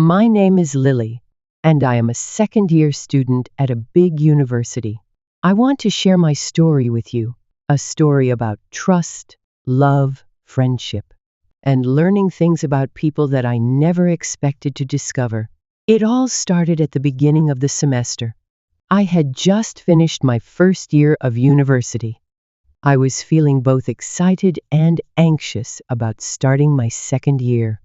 My name is Lily, and I am a second-year student at a big university. I want to share my story with you, a story about trust, love, friendship, and learning things about people that I never expected to discover. It all started at the beginning of the semester. I had just finished my first year of university. I was feeling both excited and anxious about starting my second year.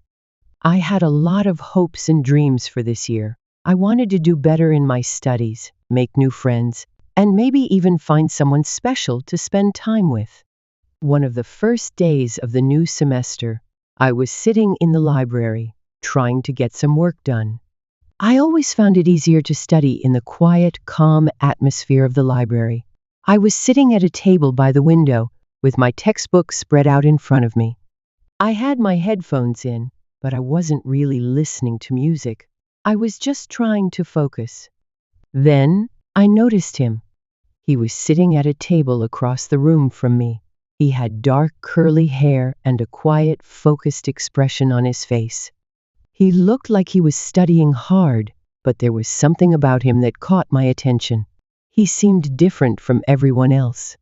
I had a lot of hopes and dreams for this year. I wanted to do better in my studies, make new friends, and maybe even find someone special to spend time with. One of the first days of the new semester, I was sitting in the library, trying to get some work done. I always found it easier to study in the quiet, calm atmosphere of the library. I was sitting at a table by the window, with my textbook spread out in front of me. I had my headphones in, but I wasn't really listening to music. I was just trying to focus. Then, I noticed him. He was sitting at a table across the room from me. He had dark, curly hair and a quiet, focused expression on his face. He looked like he was studying hard, but there was something about him that caught my attention. He seemed different from everyone else.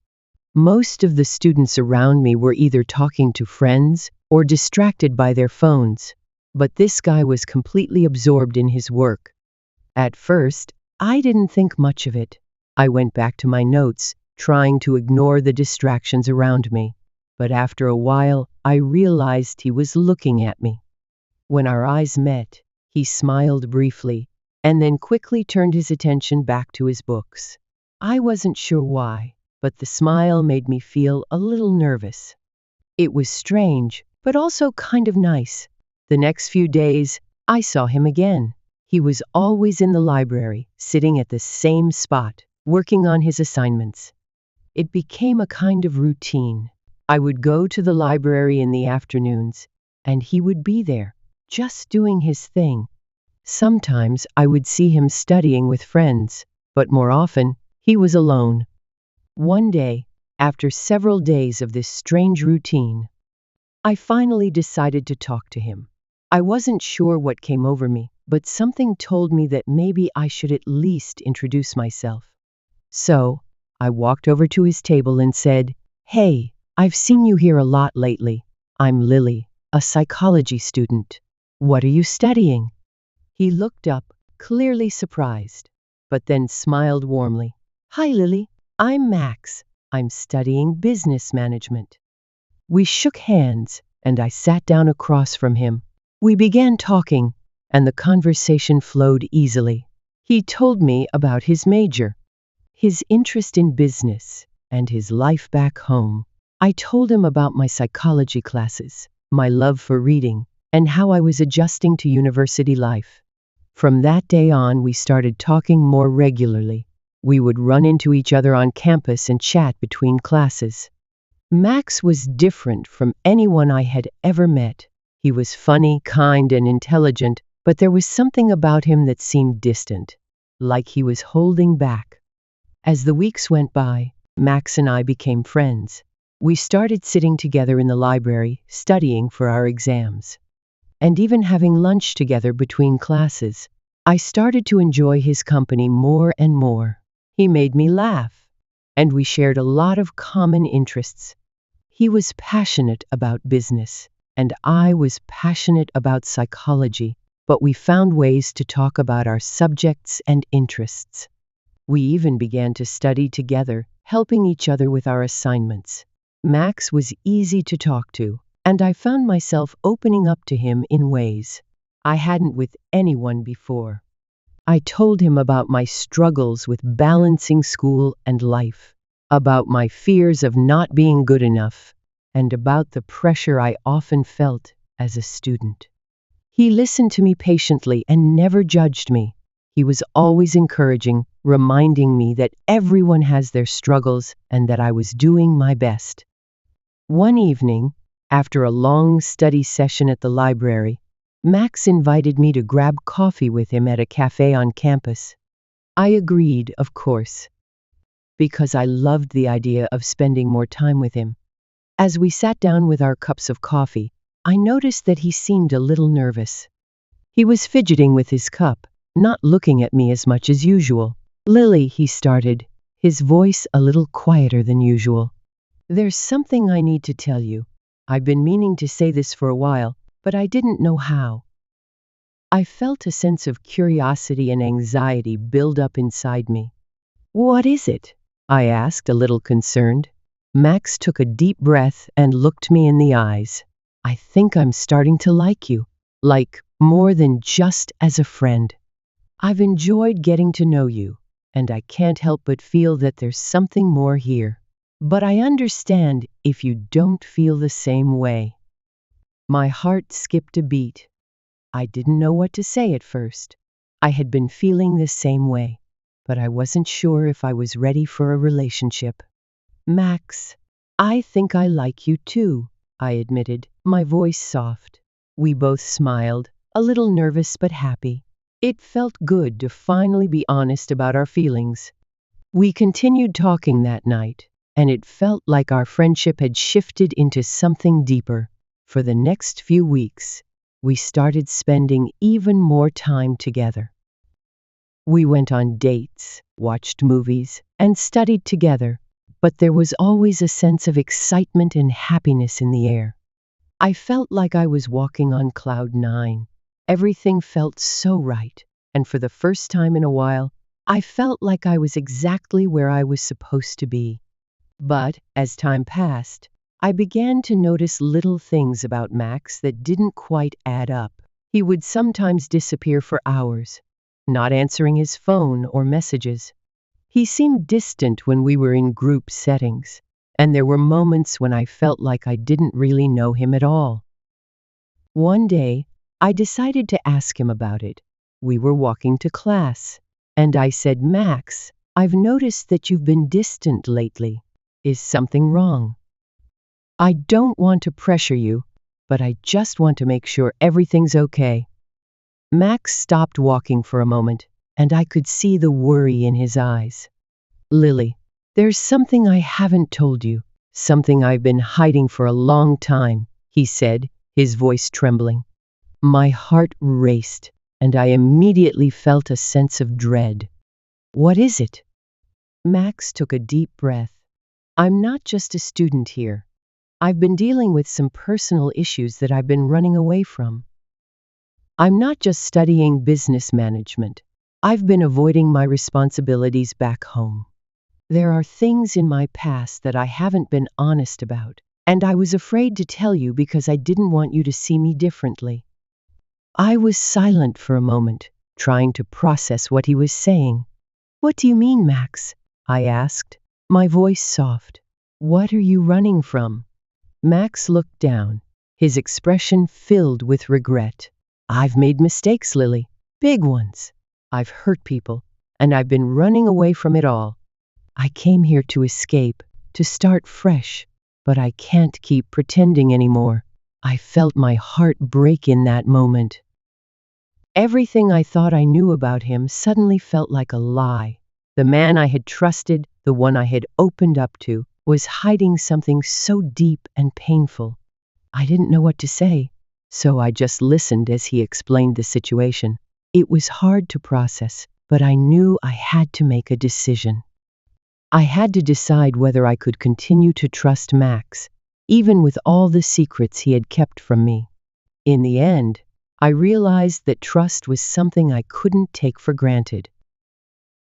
Most of the students around me were either talking to friends or distracted by their phones, but this guy was completely absorbed in his work. At first, I didn't think much of it. I went back to my notes, trying to ignore the distractions around me, but after a while, I realized he was looking at me. When our eyes met, he smiled briefly, and then quickly turned his attention back to his books. I wasn't sure why, but the smile made me feel a little nervous. It was strange, but also kind of nice. The next few days, I saw him again. He was always in the library, sitting at the same spot, working on his assignments. It became a kind of routine. I would go to the library in the afternoons, and he would be there, just doing his thing. Sometimes I would see him studying with friends, but more often, he was alone. One day, after several days of this strange routine, I finally decided to talk to him. I wasn't sure what came over me, but something told me that maybe I should at least introduce myself. So, I walked over to his table and said, "Hey, I've seen you here a lot lately. I'm Lily, a psychology student. What are you studying?" He looked up, clearly surprised, but then smiled warmly. "Hi Lily, I'm Max. I'm studying business management." We shook hands, and I sat down across from him. We began talking, and the conversation flowed easily. He told me about his major, his interest in business, and his life back home. I told him about my psychology classes, my love for reading, and how I was adjusting to university life. From that day on, we started talking more regularly. We would run into each other on campus and chat between classes. Max was different from anyone I had ever met. He was funny, kind, and intelligent, but there was something about him that seemed distant, like he was holding back. As the weeks went by, Max and I became friends. We started sitting together in the library, studying for our exams, and even having lunch together between classes. I started to enjoy his company more and more. He made me laugh, and we shared a lot of common interests. He was passionate about business, and I was passionate about psychology, but we found ways to talk about our subjects and interests. We even began to study together, helping each other with our assignments. Max was easy to talk to, and I found myself opening up to him in ways I hadn't with anyone before. I told him about my struggles with balancing school and life, about my fears of not being good enough, and about the pressure I often felt as a student. He listened to me patiently and never judged me. He was always encouraging, reminding me that everyone has their struggles and that I was doing my best. One evening, after a long study session at the library, Max invited me to grab coffee with him at a cafe on campus. I agreed, of course, because I loved the idea of spending more time with him. As we sat down with our cups of coffee, I noticed that he seemed a little nervous. He was fidgeting with his cup, not looking at me as much as usual. "Lily," he started, his voice a little quieter than usual. "There's something I need to tell you. I've been meaning to say this for a while, but I didn't know how." I felt a sense of curiosity and anxiety build up inside me. "What is it?" I asked, a little concerned. Max took a deep breath and looked me in the eyes. "I think I'm starting to like you. Like, more than just as a friend. I've enjoyed getting to know you, and I can't help but feel that there's something more here. But I understand if you don't feel the same way." My heart skipped a beat. I didn't know what to say at first. I had been feeling the same way, but I wasn't sure if I was ready for a relationship. "Max, I think I like you too," I admitted, my voice soft. We both smiled, a little nervous but happy. It felt good to finally be honest about our feelings. We continued talking that night, and it felt like our friendship had shifted into something deeper. For the next few weeks, we started spending even more time together. We went on dates, watched movies, and studied together, but there was always a sense of excitement and happiness in the air. I felt like I was walking on cloud nine. Everything felt so right, and for the first time in a while, I felt like I was exactly where I was supposed to be. But as time passed, I began to notice little things about Max that didn't quite add up. He would sometimes disappear for hours, not answering his phone or messages. He seemed distant when we were in group settings, and there were moments when I felt like I didn't really know him at all. One day, I decided to ask him about it. We were walking to class, and I said, "Max, I've noticed that you've been distant lately. Is something wrong? I don't want to pressure you, but I just want to make sure everything's okay." Max stopped walking for a moment, and I could see the worry in his eyes. "Lily, there's something I haven't told you, something I've been hiding for a long time," he said, his voice trembling. My heart raced, and I immediately felt a sense of dread. "What is it?" Max took a deep breath. "I'm not just a student here. I've been dealing with some personal issues that I've been running away from. I'm not just studying business management. I've been avoiding my responsibilities back home. There are things in my past that I haven't been honest about, and I was afraid to tell you because I didn't want you to see me differently." I was silent for a moment, trying to process what he was saying. "What do you mean, Max?" I asked, my voice soft. "What are you running from?" Max looked down, his expression filled with regret. "I've made mistakes, Lily, big ones. I've hurt people, and I've been running away from it all. I came here to escape, to start fresh, but I can't keep pretending anymore." I felt my heart break in that moment. Everything I thought I knew about him suddenly felt like a lie. The man I had trusted, the one I had opened up to, was hiding something so deep and painful. I didn't know what to say, so I just listened as he explained the situation. It was hard to process, but I knew I had to make a decision. I had to decide whether I could continue to trust Max, even with all the secrets he had kept from me. In the end, I realized that trust was something I couldn't take for granted.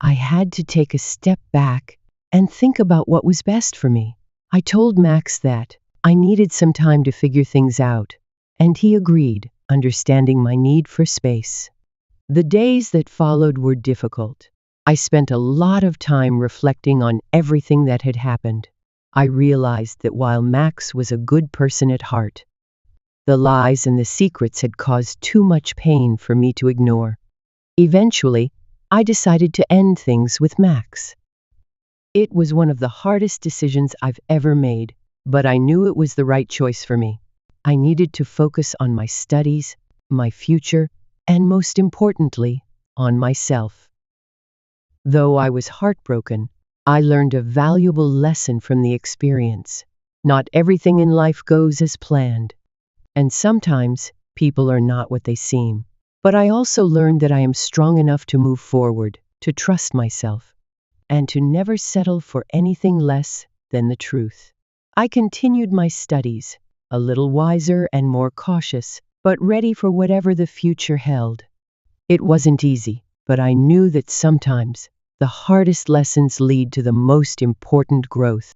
I had to take a step back and think about what was best for me. I told Max that I needed some time to figure things out, and he agreed, understanding my need for space. The days that followed were difficult. I spent a lot of time reflecting on everything that had happened. I realized that while Max was a good person at heart, the lies and the secrets had caused too much pain for me to ignore. Eventually, I decided to end things with Max. It was one of the hardest decisions I've ever made, but I knew it was the right choice for me. I needed to focus on my studies, my future, and most importantly, on myself. Though I was heartbroken, I learned a valuable lesson from the experience. Not everything in life goes as planned, and sometimes people are not what they seem. But I also learned that I am strong enough to move forward, to trust myself, and to never settle for anything less than the truth. I continued my studies, a little wiser and more cautious, but ready for whatever the future held. It wasn't easy, but I knew that sometimes the hardest lessons lead to the most important growth.